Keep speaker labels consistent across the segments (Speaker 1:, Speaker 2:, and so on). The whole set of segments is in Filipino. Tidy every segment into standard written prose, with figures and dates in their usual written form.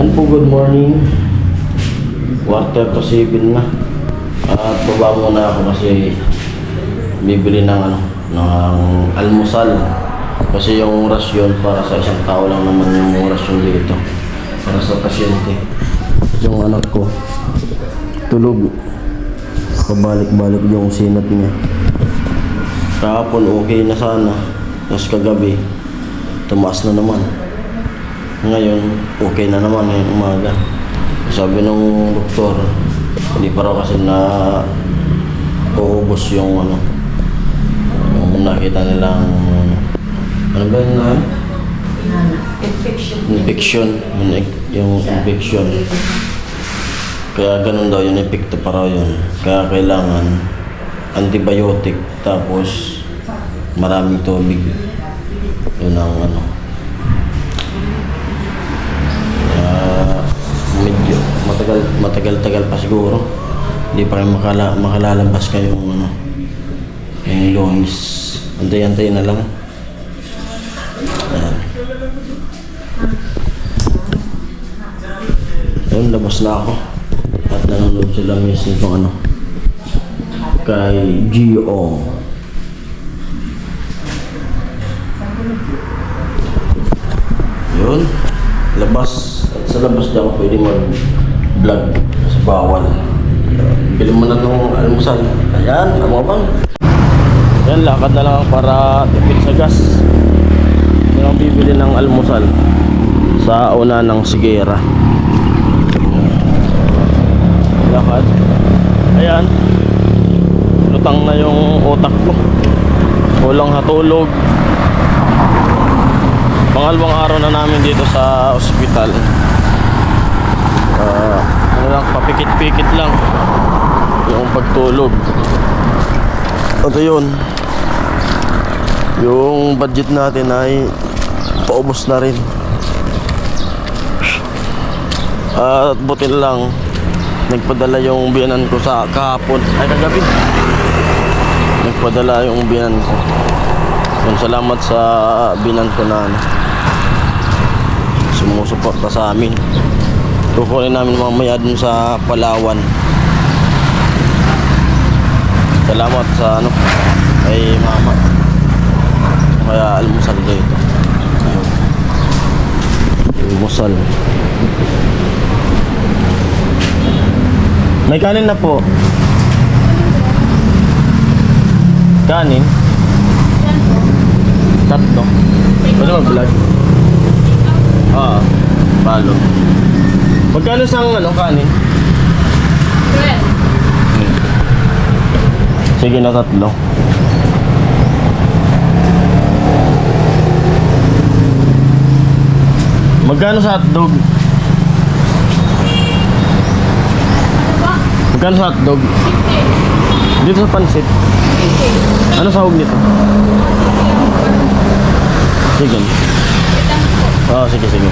Speaker 1: Yan po, good morning. 6:45 na. At baba muna ako kasi bibili ng ng almusal. Kasi yung rasyon para sa isang tao lang naman yung rasyon dito. Para sa pasyente. Yung anak ko, tulog. Pabalik-balik yung sinat niya. Kahapon okay na sana. Tapos kagabi, tumaas na naman. Ngayon, okay na naman ngayong umaga. Sabi ng doktor, hindi pa raw kasi na uubos yung yung nakita nilang ano ba yun na? Infection. Yung infection. Kaya ganun daw yun, epekto pa raw yun. Kaya kailangan antibiotic tapos maraming tubig. Yun ang medyo matagal pa siguro. Hindi pa rin makalalabas kayong yung lungs. Antay-antay na lang. Ayun, labas na ako. At nanonood sila mismo itong kay Gio. Yun, labas. At sa labas di ako pwede mag-vlog kasi bawal. Bili mo na itong almusal. Ayan, bang. Yan, lakad na lang para tipid sa gas. Hindi lang bibili ng almusal sa una ng Sigera. Lakad. Ayan, lutang na yung utak ko. Kulang hatulog. Pangalawang araw na namin dito sa ospital. Papikit-pikit lang yung pagtulog. At yun, yung budget natin ay paubos na rin. At buti lang nagpadala yung biyanan ko sa kahapon ay kagabi. Nagpadala yung biyanan ko. Yung salamat sa biyanan ko na sumusuporta sa amin. Kukunin namin mamaya dun sa Palawan. Salamat sa kay mama. Kaya almusal dito. Almusal. May kanin na po. Kanin? Tatlo. Pwede mag-vlog? Balo. Magkano sang kanin? 12. Sige na, tatlo. Magkano sa hotdog? Magkano sa hotdog? 50. Dito sa pansit? 50. Ano sahog nito? Sige. Sige.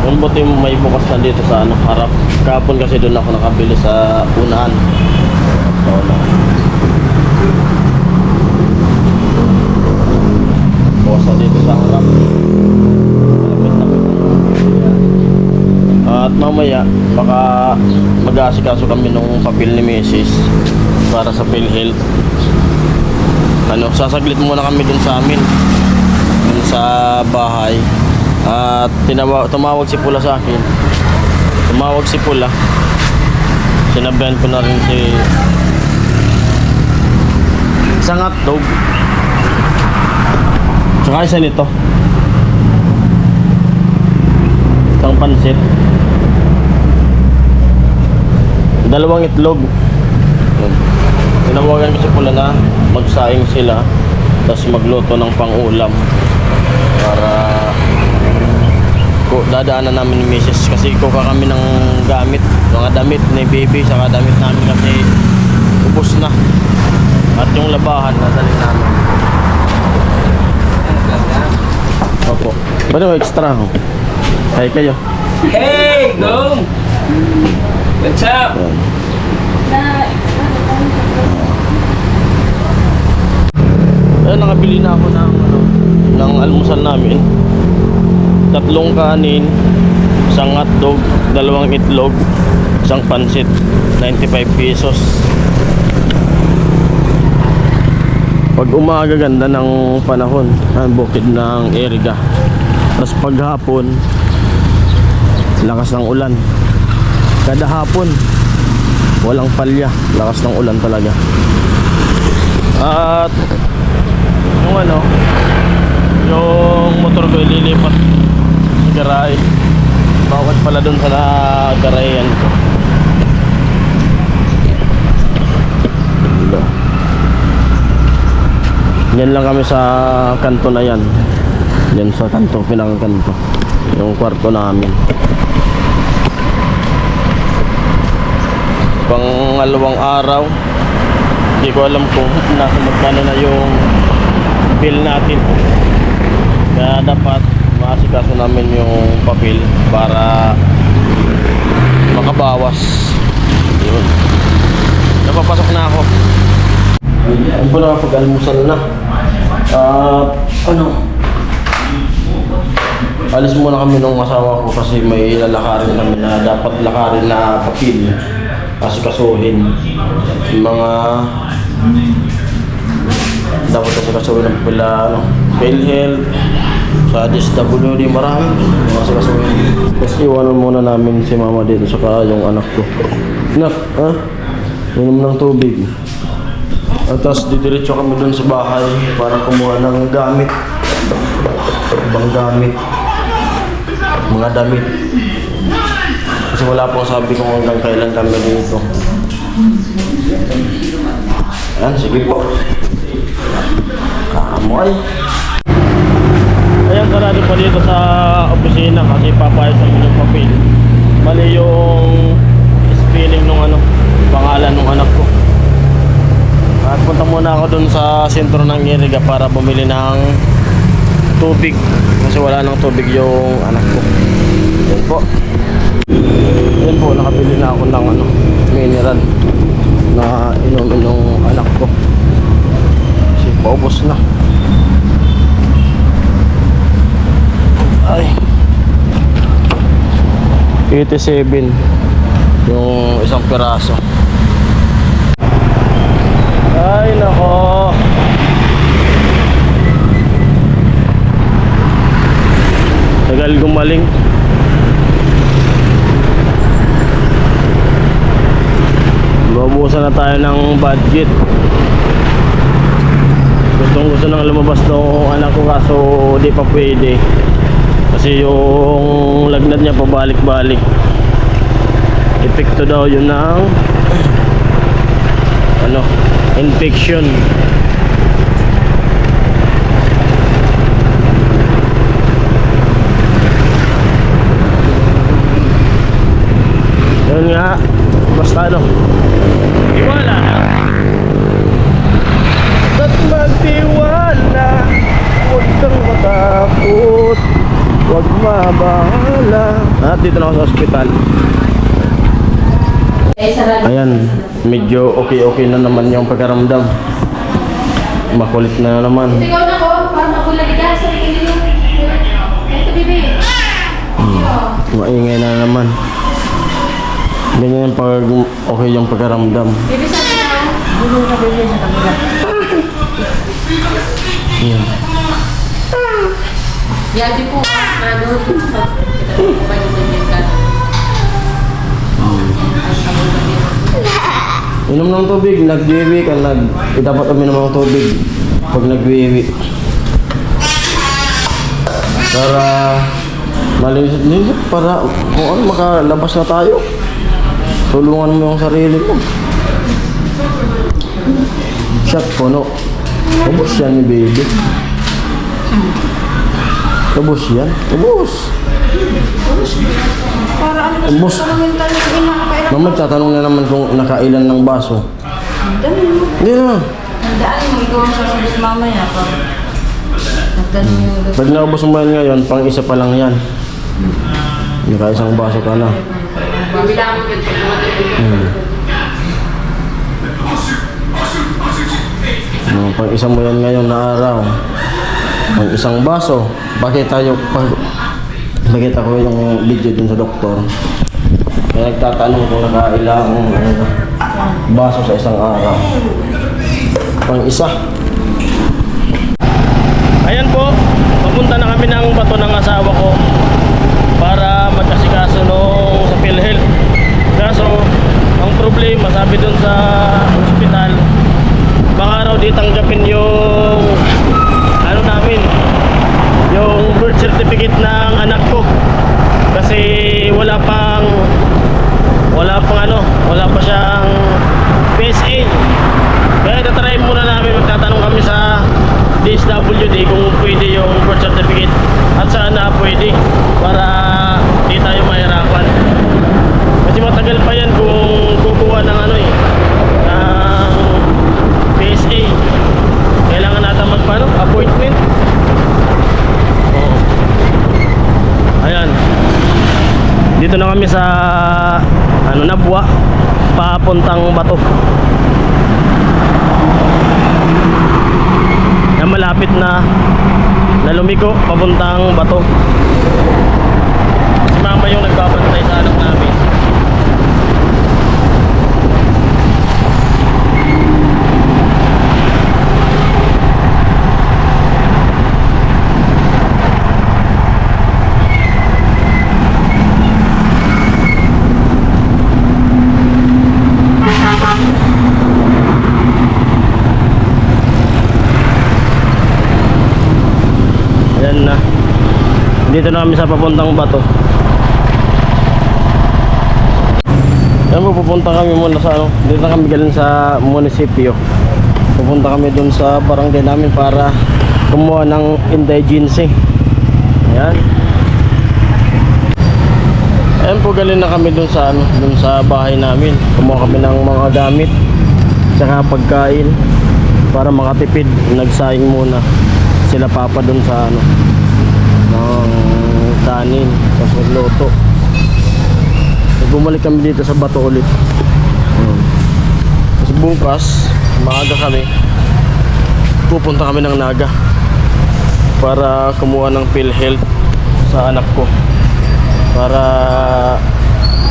Speaker 1: Yung buti may bukas na dito sa harap. Kahapon kasi doon ako nakabili sa unahan. Bukas na dito sa harap. At mamaya baka mag-aasikaso kami nung papel ni Mrs. para sa PhilHealth. Sasaglit muna kami dun sa amin, dun sa bahay. At tumawag si Pula sa akin. Tumawag si Pula. Sinabihan ko na rin isang hotdog tsaka isa nito, isang pansit, dalawang itlog. Tinawagan ko si Pula na magsaing sila tapos magluto ng pang-ulam para dadaanan namin ni Mrs. kasi kuha kami ng gamit, mga damit ni baby saka damit namin kasi ubos na. At yung labahan nadali namin. Opo. Ba't yung extra ho? Hey kayo.
Speaker 2: Hey! Go! What's up?
Speaker 1: Ayun, nakabili na ako ng almusal namin. 3 kanin, 1 hotdog, 2 itlog, 1 pansit, 95 pesos. Pag umaga ganda ng panahon, ang bukid ng Iriga. Tapos pag hapon, lakas ng ulan. Kada hapon, walang palya, lakas ng ulan talaga. At yung motor ko ililipat sa garahe. Bawat pala dun sa garahean ko. Yan lang kami sa kanto na yan. Yan sa kanto, pinakakanto. Yung kwarto namin. Pangalawang araw. Hindi ko alam kung nasa magkano na yung bill natin. Kaya dapat maasikaso namin yung papel para makabawas. Yun. Napapasok na ako. Ayun po, nakapag-almusal na. Alis muna kami ng asawa ko kasi may lalakarin kami na dapat lakarin na papel. Asikasuhin. Yung mga dapat asikasuhin ng pila, PhilHealth, sa DSWD, marami asikasuhin. Kasi iwanan muna namin si mama dito saka yung anak ko. Nak, inom ng tubig. At tapos didiretso kami dun sa bahay para kumuha ng gamit. Ibang gamit. Mga damit. Kasi wala pong sabi kung hanggang kailan kami dito. Ayan, sige po. Kamoy. Ayan, sarado pa dito sa opisina kasi papayos namin yung papel. Mali yung spelling nung pangalan ng anak ko. At punta muna ako dun sa sentro ng Iriga para bumili ng tubig. Kasi wala nang tubig yung anak ko. Yan po. Yan po, nakabili na ako ng mineral na inumin ng anak ko. Kasi paubos na. Ay. 87 yung isang piraso. Ay nako. Tagal gumaling. Mabubusan na tayo ng budget. Gusto nang lumabas ng anak ko kaso di pa pwede. Kasi yung lagnat niya pabalik-balik. Epekto daw yun ng infection. Yun nga, basta tiwala at magtiwala, huwag kang matakot, huwag mabahala. At dito na ako sa ospital. Ayan, medyo okay na naman yung pagkaramdam. Makulit na naman.
Speaker 3: Ikaw na ko, parang makulaligas sa ito, bibi.
Speaker 1: Maingay na naman. Ganyan pag okay yung pagkaramdam.
Speaker 3: Bibi sa akin na, bulo na bibi sa kamila.
Speaker 1: Yan.
Speaker 3: Yadi po, nagulog po sa pagkakubanyan ka.
Speaker 1: Inom ng tubig, nagwiwi ka, dapat uminom ng tubig pag nagwiwi. Para malinis, para kung ano, makalabas na tayo. Tulungan mo yung sarili mo. Shot puno. Ubus yan ni baby. Ubus yan. Ubus.
Speaker 3: Para ano kasi
Speaker 1: Ubus.
Speaker 3: talagang talagang inakakailan.
Speaker 1: Mama, tatanong na naman kung nakailan ng baso.
Speaker 3: Dami mo.
Speaker 1: Hindi na.
Speaker 3: Handaan mo, ikaw ang sasabihin mamaya pa. Nagtanong yung
Speaker 1: Pag naubos mo yan ngayon, pang isa pa lang yan. Nakaisang baso ka na.
Speaker 3: bibilang mo yun.
Speaker 1: Pag isa mo yan ngayon na araw, pag isang baso, pakita ko yung video dun sa doktor. Kaya nagtatanong kung nakailang baso sa isang araw. Pang isa. Ayan po, papunta na kami ng bato ng asawa ko para magkasikaso nung sa PhilHealth. Kaso, ang problema, sabi dun sa ospital, baka raw di tanggapin yung ano namin, yung birth certificate ng anak ko. Kasi wala pa siyang PSA. Kaya tatry muna namin, magtatanong kami sa DSWD kung pwede yung birth certificate at saan na pwede para di tayo mahirapan. Kasi matagal pa yan kung kukuha ng ng PSA. Kailangan natin appointment. Oo. Ayan. Dito na kami sa Nabwa, papuntang Bato. Yan, malapit na lumiko papuntang Bato. Si mama yung nagbabantay sa anak namin. Ayan na. Dito na kami sa papuntang Bato. Ayan po, pupunta kami muna sa dito na kami galing sa munisipyo. Pupunta kami dun sa barangay namin para kumuha ng indigency. Ayan. Ayan po, galing na kami dun sa dun sa bahay namin. Kumuha kami ng mga gamit tsaka pagkain para makatipid. Nagsayang muna sila papa dun sa ng kanin tapos nagluto. Bumalik kami dito sa Bato ulit. Kasi bukas maaga kami, pupunta kami ng Naga para kumuha ng PhilHealth sa anak ko, para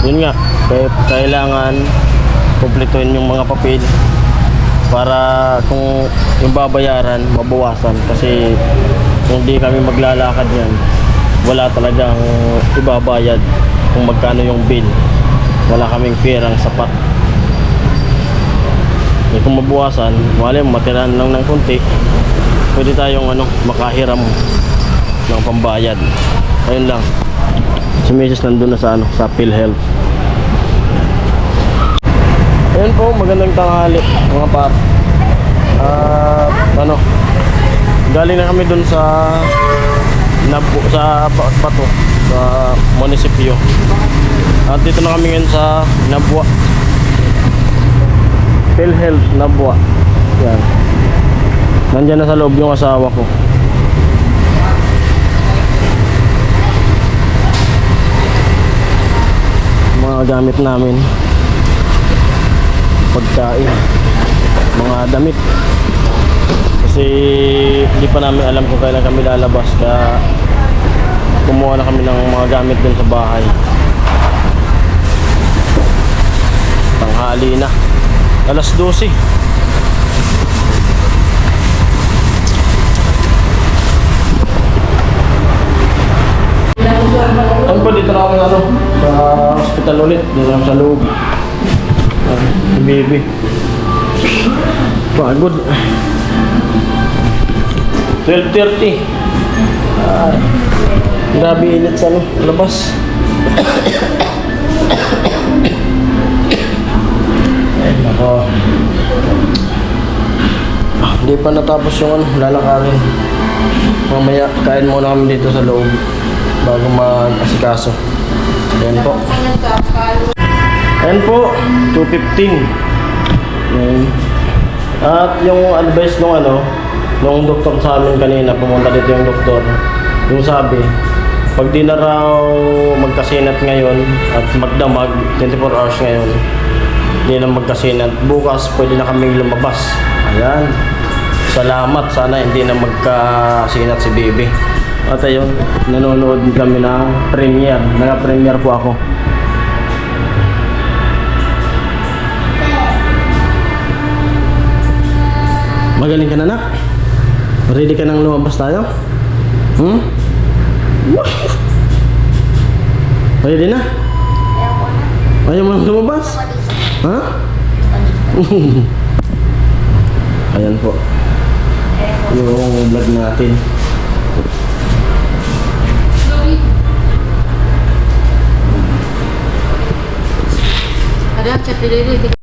Speaker 1: yun nga, kailangan kumpletuhin yung mga papel para kung yung babayaran mabawasan. Kasi kung di kami maglalakad yan, wala talagang ibabayad kung magkano yung bill. Wala kaming perang sapat. Kung mabawasan, wala, matiran lang ng konti, pwede tayong makahiram ng pambayad. Ayun lang. Si Mrs. nandun na sa sa PhilHealth. Ayun po, magandang tanghali mga par. Galing na kami dun sa Bato, sa munisipyo. At dito na kami ngayon sa Nabwa, PhilHealth Nabwa. Yan. Nandiyan na sa loob yung asawa ko. Mga gamit namin, pagkain, mga damit. Kasi di pa namin alam kung kailan kami lalabas, kaya kumuha na kami ng mga gamit dun sa bahay. Tanghali na, alas 12. Ano pa, dito na kami sa hospital ulit, dito na sa loob. Si baby pagod. 12:30. Grabe init sa labas. Ay nako, hindi pa natapos yung lalakarin. Mamaya kain muna kami dito sa loob bago mag-asikaso. Ayan po. Ayan po, 2:15. Ayan. At yung advice nung doktor sa amin kanina, pumunta dito yung doktor, yung sabi, pag di na raw magkasinat ngayon at magdamag 24 hours ngayon, di na magkasinat, bukas pwede na kaming lumabas. Ayan. Salamat. Sana hindi na magkasinat si Bibi. At ayun, nanonood kami ng premiere. Naka-premiere po ako. Magaling ka na, nak? Ready ka nang lumabas tayo? Ready na? Ayaw mo nang lumabas? Ha? Ayan po. Yung vlog natin.
Speaker 3: Ada chat diri